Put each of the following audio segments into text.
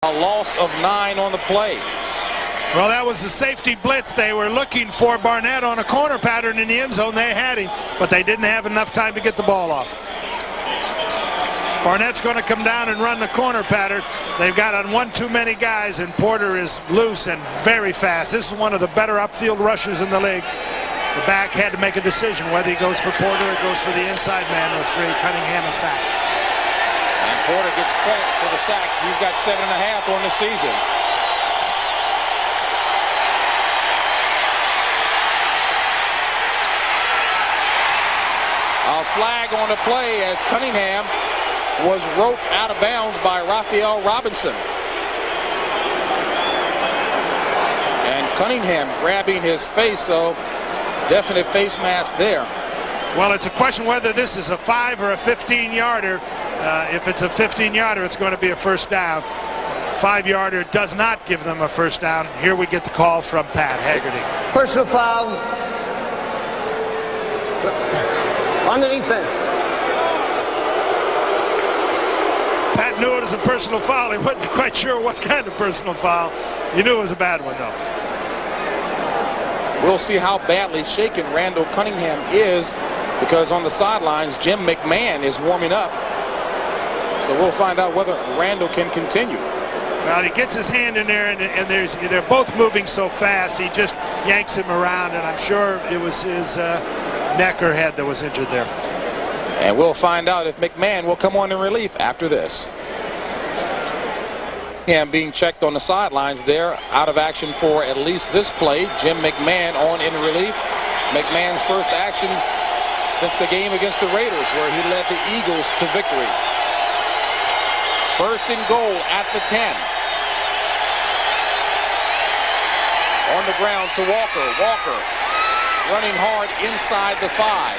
A loss of 9 on the play. Well, that was the safety blitz. They were looking for Barnett on a corner pattern in the end zone. They had him, but they didn't have enough time to get the ball off. Barnett's going to come down and run the corner pattern. They've got on one too many guys, and Porter is loose and very fast. This is one of the better upfield rushers in the league. The back had to make a decision whether he goes for Porter or goes for the inside man. It was free. Cunningham a sack. And Porter gets credit for the sack. He's got 7.5 on the season. A flag on the play as Cunningham was roped out of bounds by Raphael Robinson. And Cunningham grabbing his face, so definite face mask there. Well, it's a question whether this is a 5 or a 15-yarder. If it's a 15-yarder, it's going to be a first down. 5-yarder does not give them a first down. Here we get the call from Pat Haggerty. Personal foul on the defense. Pat knew it was a personal foul. He wasn't quite sure what kind of personal foul. You knew it was a bad one, though. We'll see how badly shaken Randall Cunningham is, because on the sidelines, Jim McMahon is warming up. So we'll find out whether Randall can continue. Well, he gets his hand in there, and they're both moving so fast, he just yanks him around, and I'm sure it was his neck or head that was injured there. And we'll find out if McMahon will come on in relief after this. Him being checked on the sidelines there, out of action for at least this play. Jim McMahon on in relief. McMahon's first action since the game against the Raiders, where he led the Eagles to victory. First and goal at the 10. On the ground to Walker. Walker running hard inside the 5.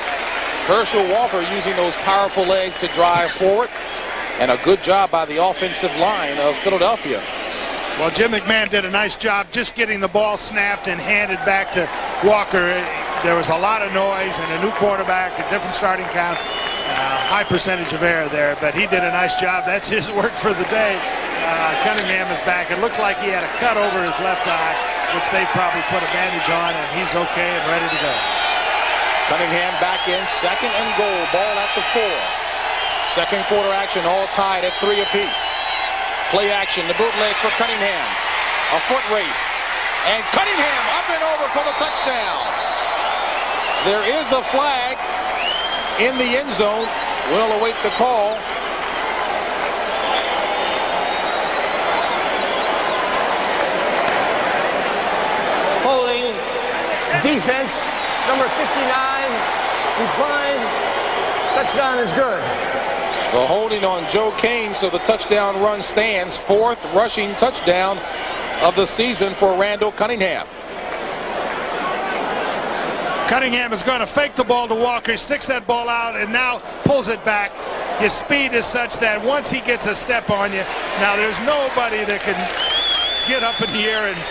Herschel Walker using those powerful legs to drive forward. And a good job by the offensive line of Philadelphia. Well, Jim McMahon did a nice job just getting the ball snapped and handed back to Walker. There was a lot of noise and a new quarterback, a different starting count, high percentage of error there, but he did a nice job. That's his work for the day. Cunningham is back. It looked like he had a cut over his left eye, which they probably put a bandage on, and he's okay and ready to go. Cunningham back in, second and goal, ball at the 4. Second quarter action, all tied at 3 apiece. Play action, the bootleg for Cunningham. A foot race. And Cunningham up and over for the touchdown. There is a flag in the end zone. We'll await the call. Holding defense, number 59, decline. Touchdown is good. The holding on Joe Kane, so the touchdown run stands. 4th rushing touchdown of the season for Randall Cunningham. Cunningham is going to fake the ball to Walker. He sticks that ball out and now pulls it back. His speed is such that once he gets a step on you, now there's nobody that can get up in the air and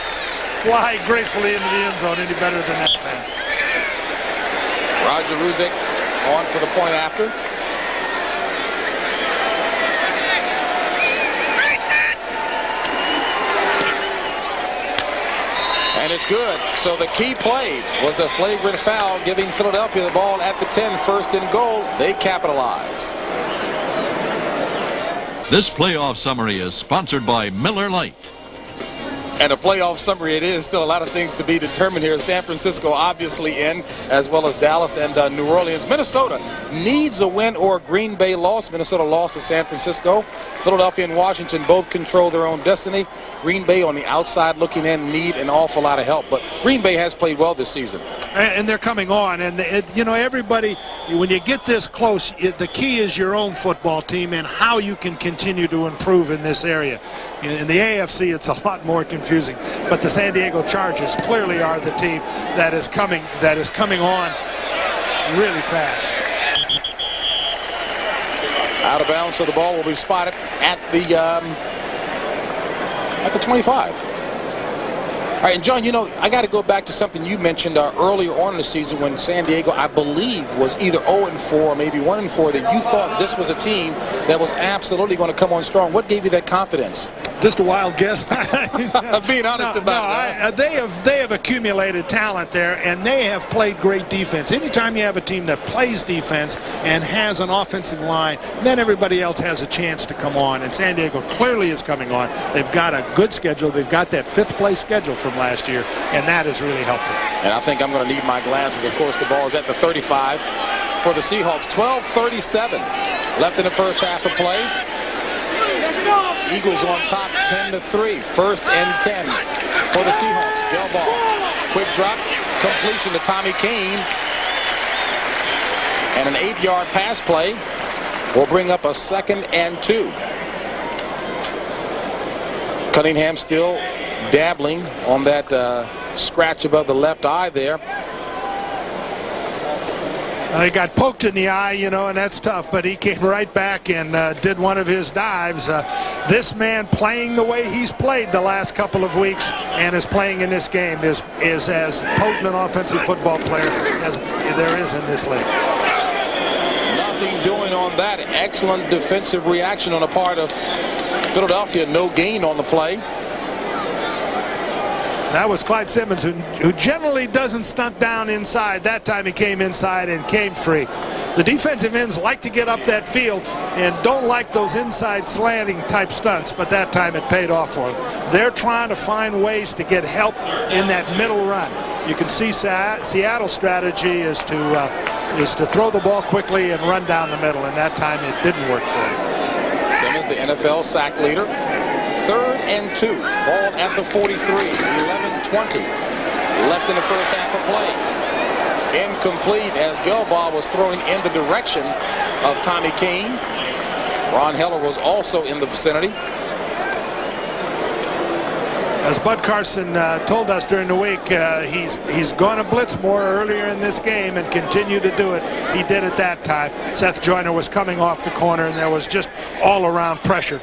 fly gracefully into the end zone any better than that man. Roger Ruzick on for the point after. And it's good. So the key play was the flagrant foul, giving Philadelphia the ball at the 10, first and goal. They capitalize. This playoff summary is sponsored by Miller Lite. And a playoff summary it is. Still a lot of things to be determined here. San Francisco obviously in, as well as Dallas and New Orleans. Minnesota needs a win or a Green Bay loss. Minnesota lost to San Francisco. Philadelphia and Washington both control their own destiny. Green Bay on the outside looking in need an awful lot of help. But Green Bay has played well this season. And they're coming on. And, you know, everybody, when you get this close, the key is your own football team and how you can continue to improve in this area. In the AFC, it's a lot more confusing. But the San Diego Chargers clearly are the team that is coming on really fast. Out of bounds, so the ball will be spotted at the 25. All right, and John, you know, I got to go back to something you mentioned earlier on in the season when San Diego, I believe, was either 0-4 or maybe 1-4, that you thought this was a team that was absolutely going to come on strong. What gave you that confidence? Just a wild guess. I'm being honest about they have accumulated talent there, and they have played great defense. Anytime you have a team that plays defense and has an offensive line, then everybody else has a chance to come on. And San Diego clearly is coming on. They've got a good schedule. They've got that fifth-place schedule from last year, and that has really helped them. And I think I'm going to need my glasses. Of course, the ball is at the 35 for the Seahawks. 12:37 left in the first half of play. Eagles on top 10-3. First and 10 for the Seahawks. Gelbaugh, quick drop, completion to Tommy Keene. And an 8-yard pass play will bring up a 2nd and 2. Cunningham still dabbling on that scratch above the left eye there. He got poked in the eye, you know, and that's tough, but he came right back and did one of his dives. This man, playing the way he's played the last couple of weeks and is playing in this game, is as potent an offensive football player as there is in this league. Nothing doing on that. Excellent defensive reaction on the part of Philadelphia. No gain on the play. That was Clyde Simmons, who generally doesn't stunt down inside. That time he came inside and came free. The defensive ends like to get up that field and don't like those inside slanting type stunts, but that time it paid off for them. They're trying to find ways to get help in that middle run. You can see Seattle's strategy is to throw the ball quickly and run down the middle, and that time it didn't work for them. Simmons, the NFL sack leader. 3rd and 2. Ball at the 43. 11:20 left in the first half of play. Incomplete as Gelbaugh was throwing in the direction of Tommy Keene. Ron Heller was also in the vicinity. As Bud Carson told us during the week, he's going to blitz more earlier in this game and continue to do it. He did it that time. Seth Joyner was coming off the corner, and there was just all-around pressure.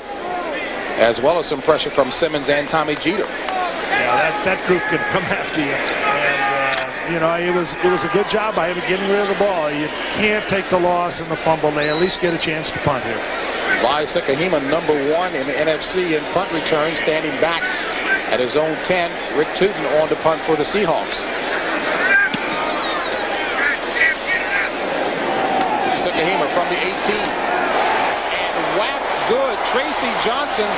As well as some pressure from Simmons and Tommy Jeter. Yeah, that group can come after you. And, you know, it was a good job by him getting rid of the ball. You can't take the loss and the fumble. They at least get a chance to punt here. Vai Sikahema, number 1 in the NFC in punt return, standing back at his own 10. Rick Tootin on to punt for the Seahawks. Sikahema from the 18. Good. Tracy Johnson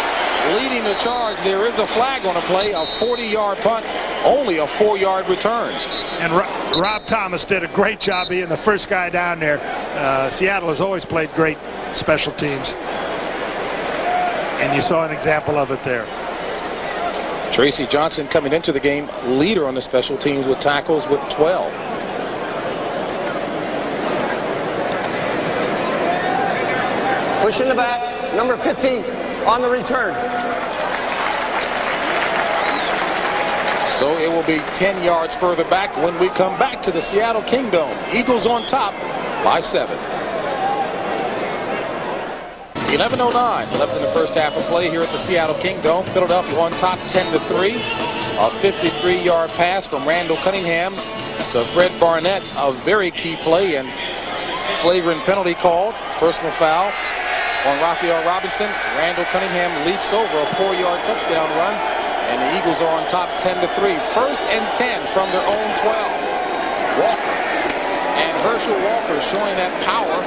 leading the charge. There is a flag on a play, a 40-yard punt, only a 4-yard return. And Rob Thomas did a great job being the first guy down there. Seattle has always played great special teams, and you saw an example of it there. Tracy Johnson coming into the game leader on the special teams with tackles with 12. Push in the back. Number 50 on the return. So it will be 10 yards further back when we come back to the Seattle Kingdome. Eagles on top by 7. 11:09 left in the first half of play here at the Seattle Kingdome. Philadelphia on top 10-3. A 53-yard pass from Randall Cunningham to Fred Barnett. A very key play and flagrant penalty called. Personal foul on Raphael Robinson. Randall Cunningham leaps over a 4-yard touchdown run, and the Eagles are on top 10-3. 1st and 10 from their own 12. Walker and Herschel Walker showing that power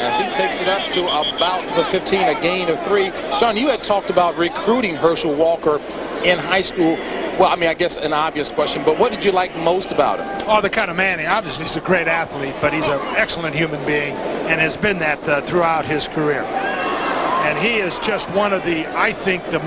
as he takes it up to about the 15, a gain of 3. John, you had talked about recruiting Herschel Walker in high school. Well, I mean, I guess an obvious question, but what did you like most about him? Oh, the kind of man. Obviously, he's a great athlete, but he's an excellent human being and has been that throughout his career. And he is just one of the, I think, the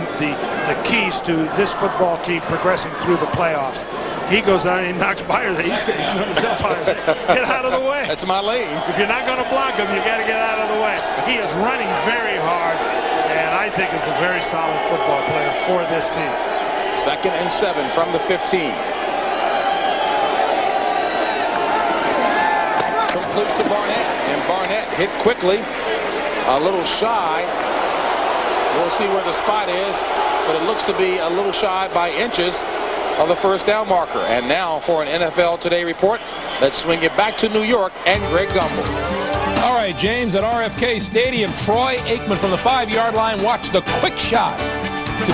keys to this football team progressing through the playoffs. He goes out and he knocks Byers. He's going to tell Byers, get out of the way. That's my lane. If you're not going to block him, you got to get out of the way. He is running very hard, and I think is a very solid football player for this team. 2nd and 7 from the 15. Complete to Barnett, and Barnett hit quickly, a little shy. We'll see where the spot is, but it looks to be a little shy by inches of the first down marker. And now for an NFL Today report, let's swing it back to New York and Greg Gumbel. All right, James, at RFK Stadium, Troy Aikman from the 5-yard line watched the quick shot To